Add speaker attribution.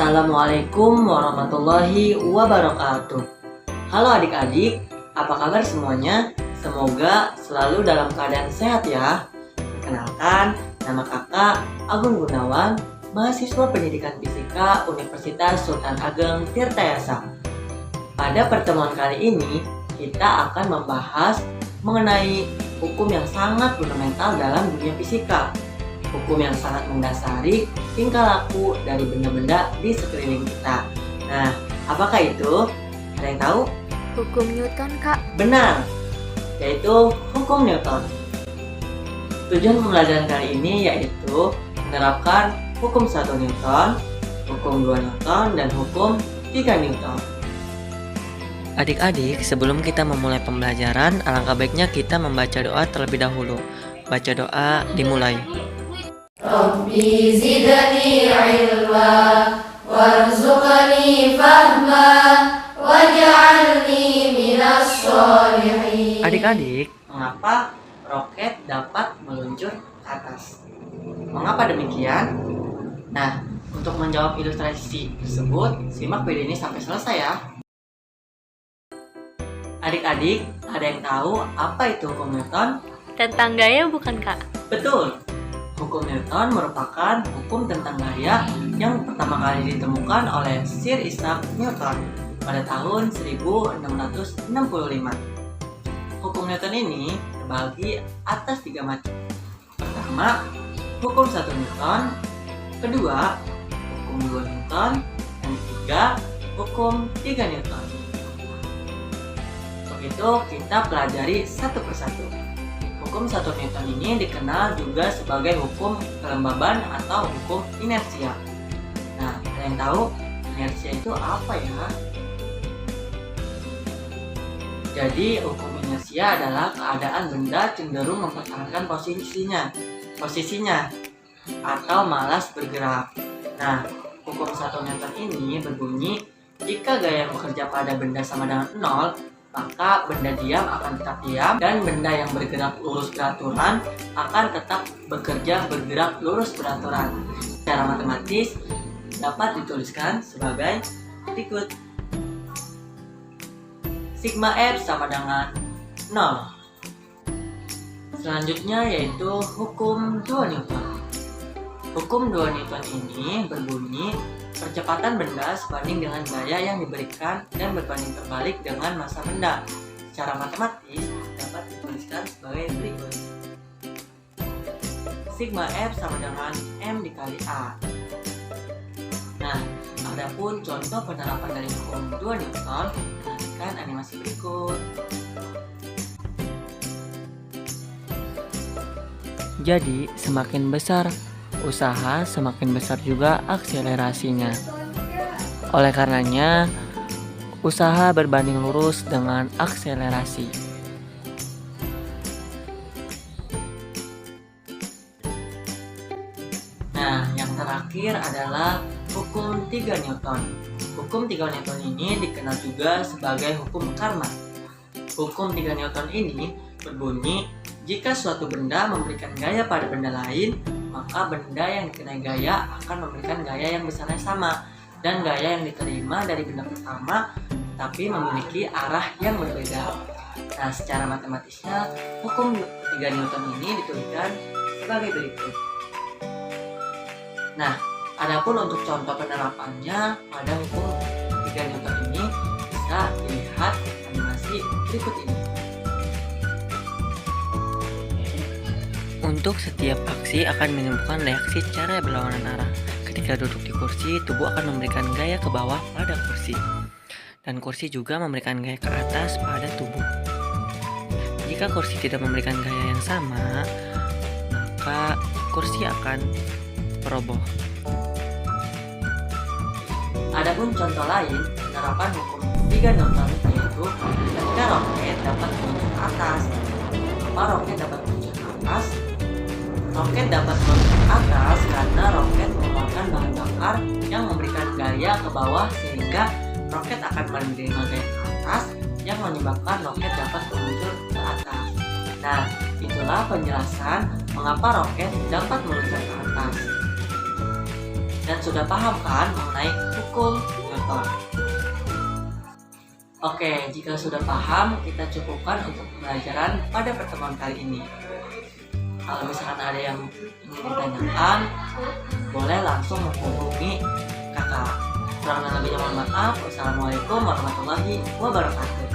Speaker 1: Assalamualaikum warahmatullahi wabarakatuh. Halo adik-adik, apa kabar semuanya? Semoga selalu dalam keadaan sehat ya. Perkenalkan, nama kakak Agung Gunawan, mahasiswa pendidikan fisika Universitas Sultan Ageng Tirtayasa. Pada pertemuan kali ini, kita akan membahas mengenai hukum yang sangat fundamental dalam dunia fisika. Hukum yang sangat mendasari tingkah laku dari benda-benda di sekeliling kita. Nah, apakah itu? Ada yang tahu?
Speaker 2: Hukum Newton, Kak.
Speaker 1: Benar, yaitu hukum Newton. Tujuan pembelajaran kali ini yaitu menerapkan hukum 1 Newton, hukum 2 Newton, dan hukum 3 Newton.
Speaker 3: Adik-adik, sebelum kita memulai pembelajaran, alangkah baiknya kita membaca doa terlebih dahulu. Baca doa dimulai.
Speaker 4: Rabbi zidni ilma warzuqni fahma waj'alni minas sholihin.
Speaker 3: Adik-adik,
Speaker 1: Mengapa roket dapat meluncur ke atas? Mengapa demikian? Nah, untuk menjawab ilustrasi tersebut, simak video ini sampai selesai ya. Adik-adik, ada yang tahu apa itu hukum Newton?
Speaker 2: Tentang gaya bukan, Kak?
Speaker 1: Betul. Hukum Newton merupakan hukum tentang gaya yang pertama kali ditemukan oleh Sir Isaac Newton pada tahun 1665. Hukum Newton ini terbagi atas 3 macam. Pertama, hukum 1 Newton. Kedua, hukum 2 Newton. Dan ketiga, hukum 3 Newton. Untuk itu, kita pelajari satu persatu. Hukum 1 Newton ini dikenal juga sebagai hukum kelembaban atau hukum inersia. Nah, ada yang tahu inersia itu apa ya? Jadi, hukum inersia adalah keadaan benda cenderung mempertahankan posisinya atau malas bergerak. Nah, hukum 1 Newton ini berbunyi, jika gaya yang bekerja pada benda sama dengan 0, maka benda diam akan tetap diam dan benda yang bergerak lurus beraturan akan tetap bergerak lurus beraturan. Secara matematis dapat dituliskan sebagai berikut. Sigma F sama dengan 0. Selanjutnya yaitu hukum 2 Newton. Hukum 2 Newton ini berbunyi, percepatan benda sebanding dengan gaya yang diberikan dan berbanding terbalik dengan massa benda. Secara matematis dapat dituliskan sebagai berikut. Sigma F sama dengan M dikali A. Nah, adapun contoh penerapan dari hukum 2 Newton, perhatikan animasi berikut.
Speaker 3: jadi semakin besar usaha, semakin besar juga akselerasinya. Oleh karenanya, usaha berbanding lurus dengan akselerasi.
Speaker 1: Nah, yang terakhir adalah hukum 3 Newton. Hukum 3 Newton ini dikenal juga sebagai hukum karma. Hukum 3 Newton ini berbunyi, jika suatu benda memberikan gaya pada benda lain, maka benda yang dikenai gaya akan memberikan gaya yang besarnya sama, dan gaya yang diterima dari benda pertama tapi memiliki arah yang berbeda. Nah, secara matematisnya, hukum 3 Newton ini dituliskan sebagai berikut. Nah, adapun untuk contoh penerapannya pada hukum 3 Newton ini bisa dilihat animasi berikut ini.
Speaker 3: Untuk setiap aksi akan menimbulkan reaksi secara berlawanan arah. Ketika duduk di kursi, tubuh akan memberikan gaya ke bawah pada kursi. Dan kursi juga memberikan gaya ke atas pada tubuh. Jika kursi tidak memberikan gaya yang sama, maka kursi akan roboh.
Speaker 1: Adapun contoh lain penerapan hukum 3 Newton yaitu ketika roket dapat meluncur ke atas. Mengapa roket dapat meluncur ke atas? Roket dapat meluncur ke atas karena roket mengeluarkan bahan bakar yang memberikan gaya ke bawah sehingga roket akan menerima gaya ke atas yang menyebabkan roket dapat meluncur ke atas. Nah, itulah penjelasan mengapa roket dapat meluncur ke atas. Dan dan sudah paham kan mengenai hukum Newton. Oke, jika sudah paham, kita cukupkan untuk pembelajaran pada pertemuan kali ini. Kalau misalkan ada yang ingin ditanyakan, boleh langsung menghubungi kakak. Kurang lebihnya mohon maaf. Wassalamualaikum warahmatullahi wabarakatuh.